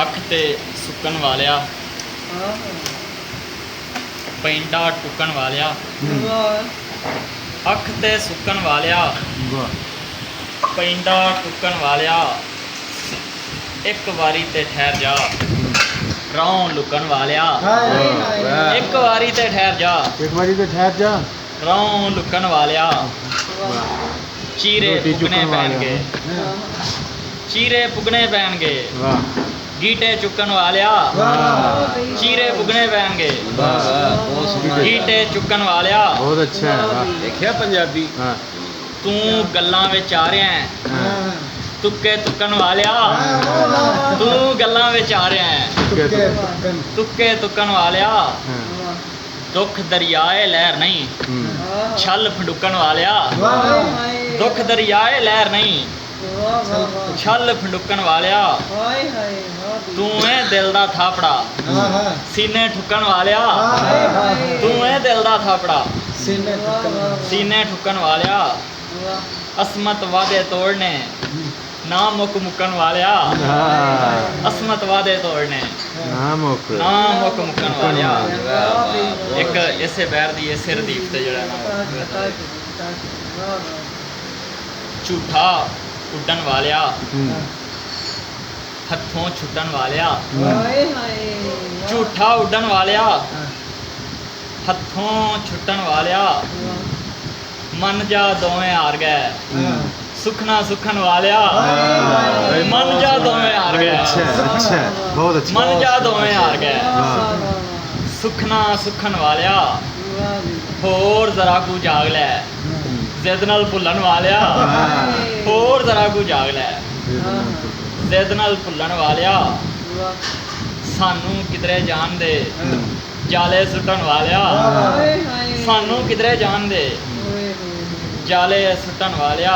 ਅੱਖ ਤੇ ਸੁੱਕਣ ਵਾਲਿਆ, ਪੈਂਡਾ ਟੁੱਕਣ ਵਾਲਿਆ, ਅੱਖ ਤੇ ਸੁੱਕਣ ਵਾਲਿਆ, ਪੈਂਡਾ ਟੁੱਕਣ ਵਾਲਿਆ, ਇੱਕ ਵਾਰੀ ਤੇ ਠਹਿਰ ਜਾ, ਰੌਂ ਲੁਕਣ ਵਾਲਿਆ, ਇੱਕ ਵਾਰੀ ਤੇ ਠਹਿਰ ਜਾ, ਇੱਕ ਵਾਰੀ ਤੇ ਠਹਿਰ ਜਾ, ਰੌਂ ਲੁਕਣ ਵਾਲਿਆ, ਚੀਰੇ ਪੁੱਗਣੇ ਪੈਣਗੇ, ਚੀਰੇ ਪੁੱਗਣੇ ਪੈਣਗੇ, ਗੀਟੇ ਚੁੱਕਣ ਵਾਲਿਆ, ਚੀਰੇ ਪੁੱਗਣੇ ਪੈਣਗੇ, ਗੀਟੇ ਚੁੱਕਣ ਵਾਲਿਆ। ਬਹੁਤ ਅੱਛਾ ਹੈ। ਦੇਖਿਆ ਪੰਜਾਬੀ। ਤੂੰ ਗੱਲਾਂ ਵਿੱਚ ਆ ਰਿਹਾ ਹੈ, ਤੁੱਕੇ ਤੁੱਕਣ ਵਾਲਿਆ, ਤੂੰ ਗੱਲਾਂ ਵਿੱਚ ਆ ਰਿਹਾ ਹੈ, ਤੁੱਕੇ ਤੁੱਕਣ ਵਾਲਿਆ, ਦੁੱਖ ਦਰਿਆਏ ਲਹਿਰ ਨਹੀਂ, ਛਲ ਫੰਡੁਕਣ ਵਾਲਿਆ, ਦੁੱਖ ਦਰਿਆਏ ਲਹਿਰ ਨਹੀਂ, ਛਲ ਫੰਡੁਕਣ ਵਾਲਿਆ, ਤੂੰ ਏ ਦਿਲ ਦਾ ਥਾਪੜਾ, ਸੀਨੇ ਠੁੱਕਣ ਵਾਲਿਆ, ਤੂੰ ਏ ਦਿਲ ਦਾ ਥਾਪੜਾ, ਸੀਨੇ ਠੁੱਕਣ ਵਾਲਿਆ, ਅਸਮਤ ਵਾਦੇ ਤੋੜਨੇ, ਨਾ ਮੁੱਕ ਮੁੱਕਣ ਵਾਲਿਆ, ਅਸਮਤ ਵਾਦੇ ਤੋੜਨੇ, ਨਾ ਮੁੱਕ ਮੁੱਕਣ ਵਾਲਿਆ। ਇੱਕ ਇਸੇ ਬੈਰ ਦੀ ਇਸੇ ਰਦੀਫ ਤੇ ਜਿਹੜਾ ਨਾ ਝੂਠਾ ਉੱਡਣ ਵਾਲਿਆ, ਹੱਥੋਂ ਛੁੱਟਣ ਵਾਲਿਆ, ਝੂਠਾ ਉੱਡਣ ਵਾਲਿਆ, ਹੱਥੋਂ ਛੁੱਟਣ ਵਾਲਿਆ, ਮਨ ਜਾ ਦੋਵੇਂ ਹਾਰ ਗਏ, ਸੁਖਣਾ ਸੁਖਣ ਵਾਲਿਆ, ਮਨ ਜਾ ਦੋਵੇਂ ਹਾਰ ਗਏ, ਬਹੁਤ ਅੱਛਾ, ਮਨ ਜਾ ਦੋਵੇਂ ਹਾਰ ਗਏ, ਸੁਖਣਾ ਸੁਖਣ ਵਾਲਿਆ, ਹੋਰ ਜ਼ਰਾ ਕੁ ਜਾਗ ਲੈ, ਜ਼ਿੱਦ ਨਾਲ ਭੁੱਲਣ ਵਾਲਿਆ, ਹੋਰ ਜ਼ਰਾ ਕੁ ਜਾਗ ਲੈ, ਜ਼ਿੱਦ ਨਾਲ ਭੁੱਲਣ ਵਾਲਿਆ, ਸਾਨੂੰ ਕਿਧਰੇ ਜਾਣ ਦੇ, ਜਾਲੇ ਸੁੱਟਣ ਵਾਲਿਆ, ਸਾਨੂੰ ਕਿਧਰੇ ਜਾਣ ਦੇ, ਜਾਲੇ ਸੁੱਟਣ ਵਾਲਿਆ,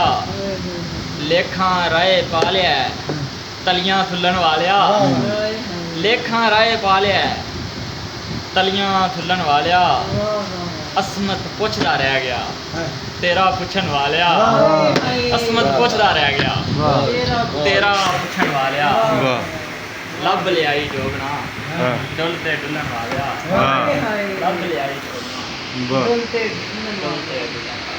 ਲੇਖਾਂ ਰਾਏ ਪਾ ਲਿਆ, ਤਲੀਆਂ ਥੁੱਲਣ ਵਾਲਿਆ, ਲੇਖਾਂ ਰਾਏ ਪਾ ਲਿਆ, ਤਲੀਆਂ ਥੁੱਲਣ ਵਾਲਿਆ, ਅਸਮਤ ਪੁੱਛਦਾ ਰਹਿ ਗਿਆ, ਤੇਰਾ ਪੁੱਛਣ ਵਾਲਿਆ, ਅਸਮਤ ਪੁੱਛਦਾ ਰਹਿ ਗਿਆ, ਤੇਰਾ ਪੁੱਛਣ ਵਾਲਿਆ, ਲੱਭ ਲਿਆਈ ਜੋਗਣਾ, ਡੁੱਲ ਤੇ ਡੁੱਲਣ ਵਾਲਿਆ, ਲੱਭ ਲਿਆਈ ਜੋਗਣਾ, ਡੁੱਲ ਤੇ ਡੁੱਲਣ ਵਾਲਿਆ।